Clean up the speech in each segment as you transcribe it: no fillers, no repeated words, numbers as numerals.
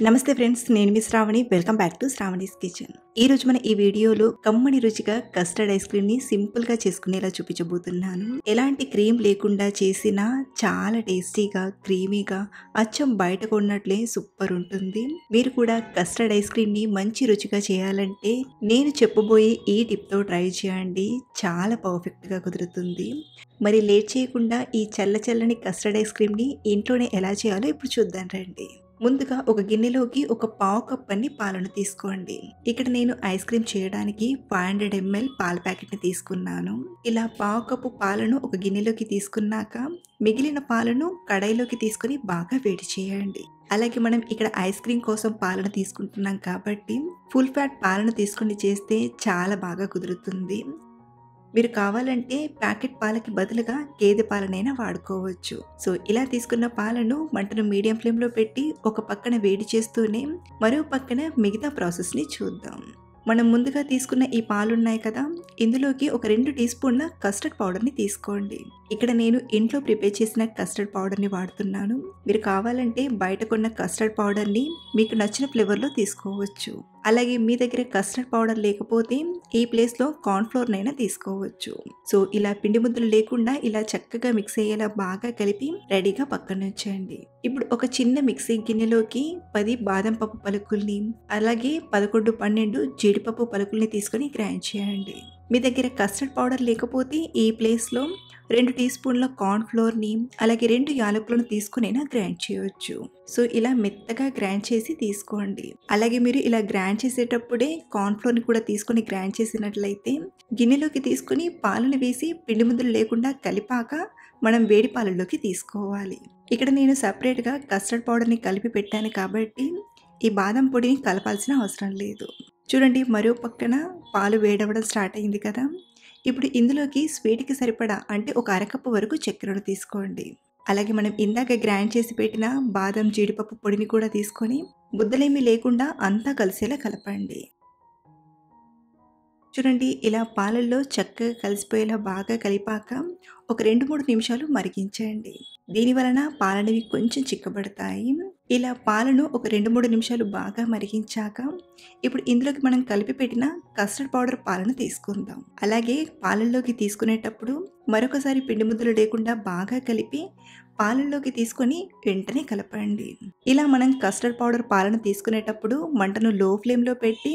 నమస్తే ఫ్రెండ్స్, నేను మీ Sravani. Welcome back to Sravani's kitchen. ఈ రోజు మన ఈ వీడియోలో కమ్మని రుచిగా కస్టర్డ్ ఐస్ క్రీమ్ ని సింపుల్ గా చేసుకునేలా చూపించబోతున్నాను. ఎలాంటి క్రీమ్ లేకుండా చేసిన చాలా టేస్టీగా, క్రీమీగా, అచ్చం బయట కొన్నట్లే సూపర్ ఉంటుంది. మీరు కూడా కస్టర్డ్ ఐస్ క్రీమ్ ని మంచి రుచిగా చేయాలంటే నేను చెప్పబోయే ఈ టిప్ తో ట్రై చేయండి. చాలా పర్ఫెక్ట్ గా కుదురుతుంది. మరి లేట్ చేయకుండా ఈ చల్లని కస్టర్డ్ ఐస్ క్రీమ్ ని ఇంట్లోనే ఎలా చేయాలో ఇప్పుడు చూద్దాం రండి. ముందుగా ఒక గిన్నెలోకి ఒక పావు కప్ అన్ని పాలను తీసుకోండి. ఇక్కడ నేను ఐస్ క్రీమ్ చేయడానికి 500 ml పాల ప్యాకెట్ ని తీసుకున్నాను. ఇలా పావు కప్పు పాలను ఒక గిన్నెలోకి తీసుకున్నాక మిగిలిన పాలను కడాయిలోకి తీసుకొని బాగా వేడి చేయండి. అలాగే మనం ఇక్కడ ఐస్ క్రీమ్ కోసం పాలను తీసుకుంటున్నాం కాబట్టి ఫుల్ ఫ్యాట్ పాలను తీసుకొని చేస్తే చాలా బాగా కుదురుతుంది. మీరు కావాలంటే ప్యాకెట్ పాలకి బదులుగా గేదె పాలనైనా వాడుకోవచ్చు. సో ఇలా తీసుకున్న పాలను మంటను మీడియం ఫ్లేమ్లో పెట్టి ఒక పక్కన వేడి చేస్తూనే మరో పక్కన మిగతా ప్రాసెస్ని చూద్దాం. మనం ముందుగా తీసుకున్న ఈ పాలు ఉన్నాయి కదా, ఇందులోకి ఒక 2 టీ స్పూన్ల కస్టర్డ్ పౌడర్ని తీసుకోండి. ఇక్కడ నేను ఇంట్లో ప్రిపేర్ చేసిన కస్టర్డ్ పౌడర్ని వాడుతున్నాను. మీరు కావాలంటే బయట కొన్న కస్టర్డ్ పౌడర్ని మీకు నచ్చిన ఫ్లేవర్లో తీసుకోవచ్చు. అలాగే మీ దగ్గర కస్టర్డ్ పౌడర్ లేకపోతే ఈ ప్లేస్లో కార్న్ఫ్లోర్ నైనా తీసుకోవచ్చు. సో ఇలా పిండి ముద్దలు లేకుండా ఇలా చక్కగా మిక్స్ అయ్యేలా బాగా కలిపి రెడీగా పక్కన ఉంచండి. ఇప్పుడు ఒక చిన్న మిక్సీ గిన్నెలోకి 10 బాదం పప్పు పలుకుల్ని అలాగే 11-12 జీడిపప్పు పలుకుల్ని తీసుకొని గ్రైండ్ చేయండి. మీ దగ్గర కస్టర్డ్ పౌడర్ లేకపోతే ఈ ప్లేస్లో 2 టీ స్పూన్ల కార్న్ఫ్లోర్ని అలాగే 2 యాలకులను తీసుకునైనా గ్రైండ్ చేయవచ్చు. సో ఇలా మెత్తగా గ్రైండ్ చేసి తీసుకోండి. అలాగే మీరు ఇలా గ్రైండ్ చేసేటప్పుడే కార్న్ఫ్లోర్ని కూడా తీసుకొని గ్రైండ్ చేసినట్లయితే గిన్నెలోకి తీసుకుని పాలను వేసి పిండి ముద్దలు లేకుండా కలిపాక మనం వేడి పాలల్లోకి తీసుకోవాలి. ఇక్కడ నేను సపరేట్గా కస్టర్డ్ పౌడర్ని కలిపి పెట్టాను కాబట్టి ఈ బాదం పొడిని కలపాల్సిన అవసరం లేదు. చూడండి, మరో పక్కన పాలు వేడవడం స్టార్ట్ అయింది కదా. ఇప్పుడు ఇందులోకి స్వీట్కి సరిపడా అంటే ఒక అరకప్పు వరకు చక్కెరను తీసుకోండి. అలాగే మనం ఇందాక గ్రైండ్ చేసి పెట్టిన బాదం జీడిపప్పు పొడిని కూడా తీసుకొని ముద్దలేమీ లేకుండా అంతా కలిసేలా కలపండి. చూడండి, ఇలా పాలల్లో చక్కగా కలిసిపోయేలా బాగా కలిపాక ఒక 2-3 నిమిషాలు మరిగించండి. దీని వలన పాలనేవి కొంచెం చిక్కబడతాయి. ఇలా పాలను ఒక 2-3 నిమిషాలు బాగా మరిగించాక ఇప్పుడు ఇందులోకి మనం కలిపి పెట్టిన కస్టర్డ్ పౌడర్ పాలను తీసుకుందాం. అలాగే పాలల్లోకి తీసుకునేటప్పుడు మరొకసారి పిండి ముద్దలు లేకుండా బాగా కలిపి పాలల్లోకి తీసుకొని వెంటనే కలపండి. ఇలా మనం కస్టర్డ్ పౌడర్ పాలను తీసుకునేటప్పుడు మంటను లో ఫ్లేమ్లో పెట్టి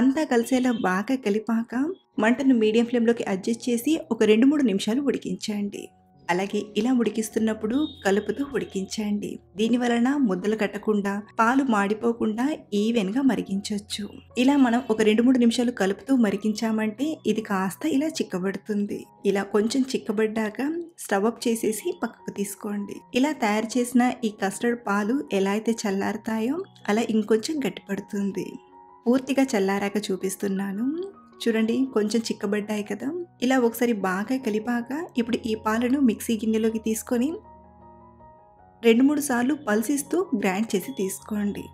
అంతా కలిసేలా బాగా కలిపాక మంటను మీడియం ఫ్లేమ్లోకి అడ్జస్ట్ చేసి ఒక 2-3 నిమిషాలు ఉడికించండి. అలాగే ఇలా ఉడికిస్తున్నప్పుడు కలుపుతూ ఉడికించండి. దీని వలన ముద్దలు కట్టకుండా పాలు మాడిపోకుండా ఈవెన్గా మరిగించవచ్చు. ఇలా మనం ఒక 2-3 నిమిషాలు కలుపుతూ మరిగించామంటే ఇది కాస్త ఇలా చిక్కబడుతుంది. ఇలా కొంచెం చిక్కబడ్డాక స్టవ్ ఆఫ్ చేసేసి పక్కకు తీసుకోండి. ఇలా తయారు చేసిన ఈ కస్టర్డ్ పాలు ఎలా అయితే చల్లారుతాయో అలా ఇంకొంచెం గట్టిపడుతుంది. పూర్తిగా చల్లారాక చూపిస్తున్నాను. చూడండి, కొంచెం చిక్కబడ్డాయి కదా. ఇలా ఒకసారి బాగా కలిపాక ఇప్పుడు ఈ పాలను మిక్సీ గిన్నెలోకి తీసుకొని 2-3 సార్లు పల్సిస్తూ గ్రైండ్ చేసి తీసుకోండి.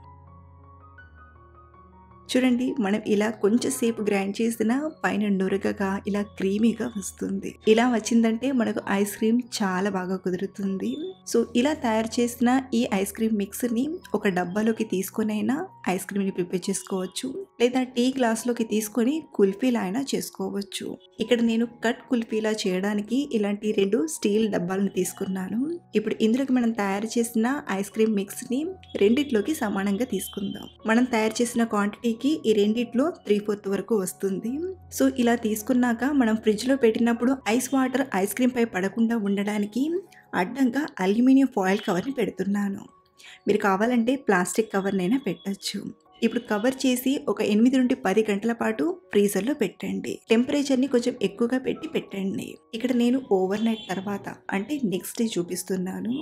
చూడండి, మనం ఇలా కొంచెం సేపు గ్రైండ్ చేసిన పైన నురగగా ఇలా క్రీమీగా వస్తుంది. ఇలా వచ్చిందంటే మనకు ఐస్ క్రీమ్ చాలా బాగా కుదురుతుంది. సో ఇలా తయారు చేసిన ఈ ఐస్ క్రీమ్ మిక్స్ని ఒక డబ్బాలోకి తీసుకొనైనా ఐస్ క్రీమ్ని ప్రిపేర్ చేసుకోవచ్చు, లేదా టీ గ్లాస్లోకి తీసుకొని కుల్ఫీలా అయినా చేసుకోవచ్చు. ఇక్కడ నేను కట్ కుల్ఫీలా చేయడానికి ఇలాంటి 2 స్టీల్ డబ్బాలను తీసుకున్నాను. ఇప్పుడు ఇందులోకి మనం తయారు చేసిన ఐస్ క్రీమ్ మిక్స్ని రెండిట్లోకి సమానంగా తీసుకుందాం. మనం తయారు చేసిన క్వాంటిటీ ఈ రెండిట్లో 3/4 వరకు వస్తుంది. సో ఇలా తీసుకున్నాక మనం ఫ్రిడ్జ్లో పెట్టినప్పుడు ఐస్ వాటర్ ఐస్ క్రీమ్ పై పడకుండా ఉండడానికి అడ్డంగా అల్యూమినియం ఫాయిల్ కవర్ని పెడుతున్నాను. మీరు కావాలంటే ప్లాస్టిక్ కవర్నైనా పెట్టచ్చు. ఇప్పుడు కవర్ చేసి ఒక 8-10 గంటల పాటు ఫ్రీజర్లో పెట్టండి. టెంపరేచర్ని కొంచెం ఎక్కువగా పెట్టండి. ఇక్కడ నేను ఓవర్ నైట్ తర్వాత అంటే నెక్స్ట్ డే చూపిస్తున్నాను.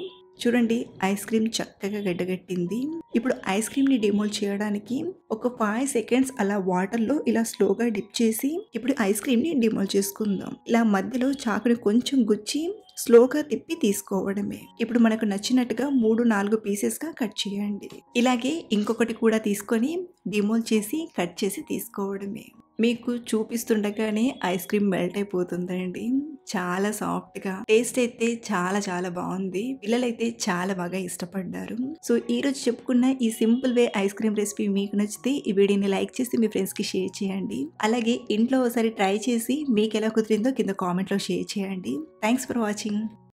చూడండి, ఐస్ క్రీమ్ చక్కగా గడ్డగట్టింది. ఇప్పుడు ఐస్ క్రీమ్ని డిమోల్డ్ చేయడానికి ఒక 5 సెకండ్స్ అలా వాటర్లో ఇలా స్లోగా డిప్ చేసి ఇప్పుడు ఐస్ క్రీమ్ని డిమోల్డ్ చేసుకుందాం. ఇలా మధ్యలో చాకుని కొంచెం గుచ్చి స్లోగా తిప్పి తీసుకోవడమే. ఇప్పుడు మనకు నచ్చినట్టుగా 3-4 పీసెస్గా కట్ చేయండి. ఇలాగే ఇంకొకటి కూడా తీసుకొని డిమోల్డ్ చేసి కట్ చేసి తీసుకోవడమే. మీకు చూపిస్తుండగానే ఐస్ క్రీమ్ మెల్ట్ అయిపోతుందండి. చాలా సాఫ్ట్‌గా టేస్ట్ అయితే చాలా చాలా బావుంది. పిల్లలైతే చాలా బాగా ఇష్టపడ్డారు. సో, ఈరోజు చెప్పుకున్న ఈ simple way ice cream recipe మీకు నచ్చితే ఈ వీడియోని లైక్ చేసి మీ ఫ్రెండ్స్‌కి షేర్ చేయండి. అలాగే ఇంట్లో ఒకసారి ట్రై చేసి మీకెలా కుదిరిందో కింద కామెంట్‌లో షేర్ చేయండి. Thanks for watching.